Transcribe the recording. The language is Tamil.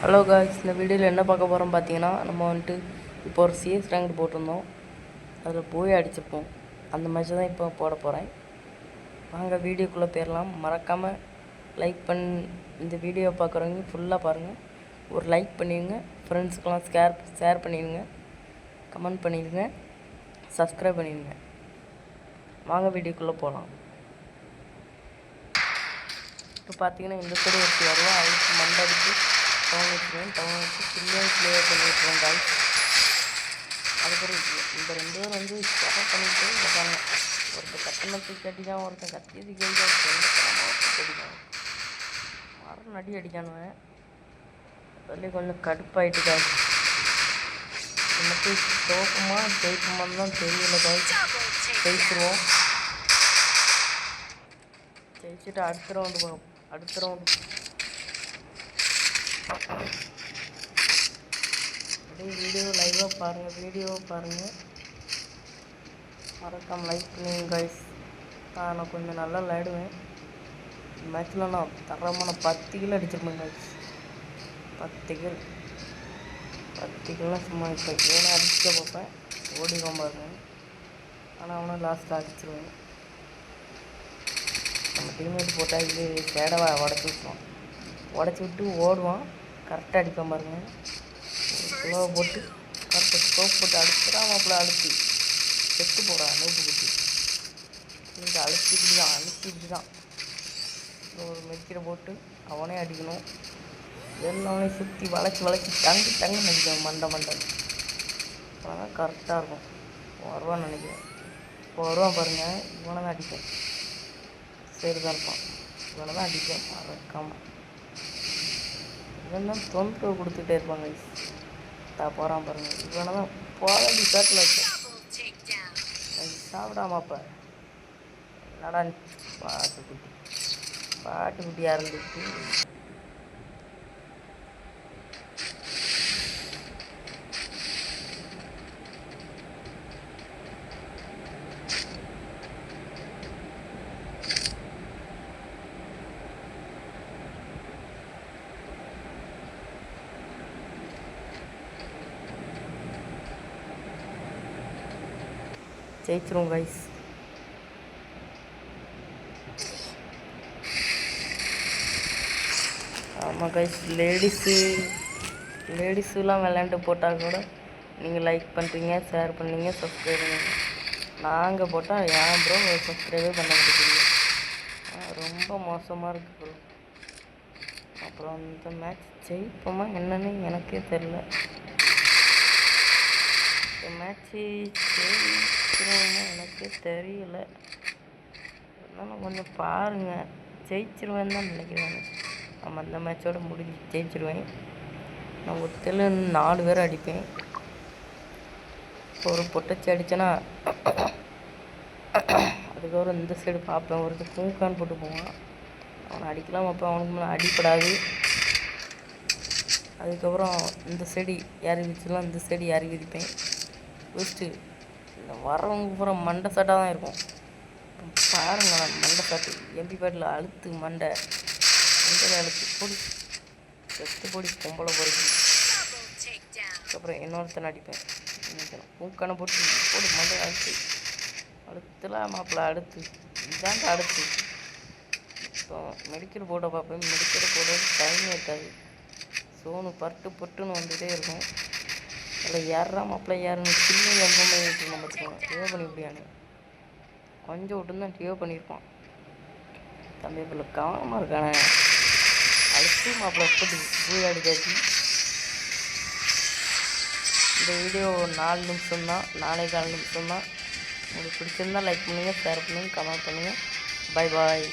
ஹலோ காய்ஸ், இந்த வீடியோவில் என்ன பார்க்க போகிறோம் பார்த்தீங்கன்னா, நம்ம வந்துட்டு இப்போ ஒரு சிஎஸ் ரேங்க் போட்டிருந்தோம். அதில் போய் அடிச்சிருப்போம். அந்த மேட்ச் தான் இப்போ போட போகிறேன். வாங்க வீடியோக்குள்ளே போயிடலாம். மறக்காமல் லைக் இந்த வீடியோ பார்க்குறவங்க ஃபுல்லாக பாருங்கள். ஒரு லைக் பண்ணிடுங்க, ஃப்ரெண்ட்ஸுக்கெல்லாம் ஷேர் பண்ணிடுங்க, கமெண்ட் பண்ணிடுங்க, சப்ஸ்கிரைப் பண்ணிடுங்க. வாங்க வீடியோக்குள்ளே போகலாம். இப்போ பார்த்தீங்கன்னா இந்த சைடு ஒருத்தி வருவோம். அதுக்கு மண்டடிக்கு டவுன் வச்சு சில்லியாக கிளியர் பண்ணி விட்டுருவோம் காய்ஸ். அதுக்கப்புறம் இந்த 2 பேர் வந்து ஸ்டாப் பண்ணிட்டு இருக்காங்க. ஒருத்தர் கட்டணத்துக்கு அடிக்கான், ஒருத்தன் கத்தியத்துக்கு அடிக்கான், மரம் நடி அடிக்கானுவேன். அதுலேயும் கொஞ்சம் கடுப்பாயிட்டு காய்ஸ். நமக்கு தோக்கமா ஜெயிக்குமான்னு தான் தெரியல காய்ஸ். ஜெயிச்சிருவோம். ஜெயிச்சுட்டு அடுத்த ரவுண்டு அப்படியே வீடியோவை பாருங்கள். மறக்காமல் லைக் பண்ணுங்க காய்ஸ். நான் கொஞ்சம் நல்லா விளையாடுவேன். மேட்ச்சில் நான் தரமான 10 கிலோ அடிச்சிருப்பேன் காய்ஸ். 10 கிலோலாம் சும்மா இப்போ ஏன்னா அடிக்க பார்ப்பேன், ஓடிடுவோம் பாருங்க. ஆனால் அவனும் லாஸ்ட்டில் அடிச்சிருவேன். நம்ம டீம்மேட் போட்டால் இது சேடவா உடச்சி விட்டு ஓடுவான். கரெக்டாக அடிப்பான் பாருங்க. ஸ்லோவை போட்டு கரெக்டாக ஸ்கோப் போட்டு அடிச்சுதான் மாப்பிள்ள அழுத்தி செத்து போடா நோப்பு குட்டி. இந்த அழுத்திட்டு தான் ஒரு மெக்கிரை போட்டு அவனே அடிக்கணும். எல்லாமே சுற்றி வளைச்சி டங்கு அடிக்கணும். மண்டை அப்போதான் கரெக்டாக இருக்கும். வருவான்னு நினைக்கிறேன். இப்போ வருவான் பாருங்கள். இவனை தான் அடிப்பேன். சரி தான் இருப்பான். இவனை தான் அடிப்பேன் மறக்காமல். இவன் தான் தொந்தரவு கொடுத்துட்டே இருப்பாங்க. போகிறான் பாருங்கள். இவனை தான் போராடி பேட்டில் வச்சேன். சாப்பிடாமப்ப என்னடா பாட்டுக்குட்டியாக இருந்துட்டு ஜெயிச்சிரும் கைஸ். ஆமாம் கைஸ், லேடிஸுலாம் விளையாண்டு போட்டால் கூட நீங்கள் லைக் பண்ணுறீங்க, ஷேர் பண்ணுறீங்க, சப்ஸ்கிரைப் பண்ணுறீங்க. நாங்கள் போட்டால் ஏன் ப்ரோ சப்ஸ்கிரைபே பண்ண முடியல. ரொம்ப மோசமாக இருக்குது ப்ரோ. அப்புறம் இந்த மேட்ச் ஜெயிப்போமா என்னன்னு எனக்கே தெரில. இந்த மேட்ச்சு எனக்கே தெரியல. அதனால் கொஞ்சம் பாருங்கள். ஜெயிச்சிருவேன்னு தான் நினைக்கிறேன். நம்ம அந்த மேட்சோடு முடிஞ்சு ஜெயிச்சிருவேன். நான் ஒருத்தர் 4 பேர் அடிப்பேன். ஒரு பொட்டச்சி அடித்தேன்னா அதுக்கப்புறம் இந்த சைடு பார்ப்பேன். ஒருத்தர் கூக்கான்னு போட்டு போவான். அவனை அடிக்கலாம். அப்போ அவனுக்கு மேலே அடிப்படாது. அதுக்கப்புறம் இந்த சைடு யாரி விதிச்சலாம், இந்த சைடு யாரி விதிப்பேன். ஃபஸ்ட்டு இந்த வரவங்க பூரா மண்டை சட்டாக தான் இருக்கும். பாருங்களேன், மண்டை சாட்டு எம்பி பேட்டில் அழுத்து மண்டையில் அழுத்து பொடி செத்து பொடி பொம்பளை பொறுக்கி. அதுக்கப்புறம் இன்னொருத்தனை அடிப்பேன். பூக்கான போட்டு மண்டையை அழுத்துலாம் மாப்பிள்ள இதாங்க அடுத்து. இப்போ மெடிக்கல் போட பார்ப்பேன். மெடிக்கல் போடுறது டைமே இருக்காது. சோனு பொட்டுன்னு வந்துகிட்டே இருக்கும். அதில் ஏறா மாப்பிள்ள ஏறணும். சின்ன எம்பமே விட்டுருந்தோம் பார்த்துக்கோங்க. டியோ பண்ணி முடியாது. கொஞ்சம் விட்டுருந்தான் டியோ பண்ணியிருப்பான். தம்பி பிள்ளை கவனமாக இருக்கானே. அழுத்து மாப்பிள்ள போட்டு பூயாடி காட்சி. இந்த வீடியோ 4 நிமிஷம் தான், 4.25 நிமிஷம் தான். உங்களுக்கு பிடிச்சிருந்தா லைக் பண்ணுங்கள், ஷேர் பண்ணுங்கள், கமெண்ட் பண்ணுங்கள். Bye bye.